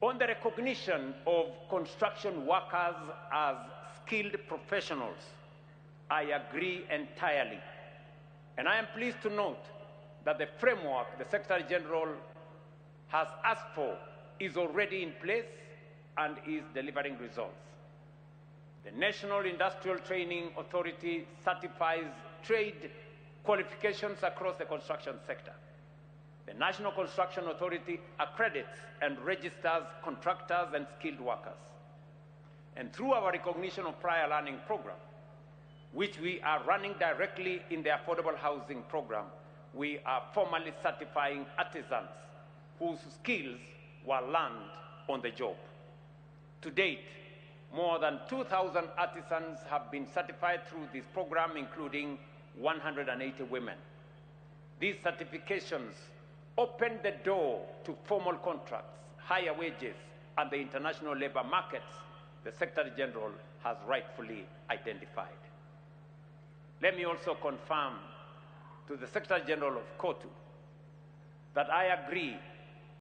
On the recognition of construction workers as skilled professionals, I agree entirely. And I am pleased to note that the framework the Secretary General has asked for is already in place and is delivering results. The National Industrial Training Authority certifies trade qualifications across the construction sector. The National Construction Authority accredits and registers contractors and skilled workers. And through our recognition of prior learning program, which we are running directly in the affordable housing program, we are formally certifying artisans whose skills were learned on the job. To date, more than 2,000 artisans have been certified through this program, including 180 women. These certifications open the door to formal contracts, higher wages, and the international labor markets the Secretary General has rightfully identified. Let me also confirm to the Secretary General of KOTU that I agree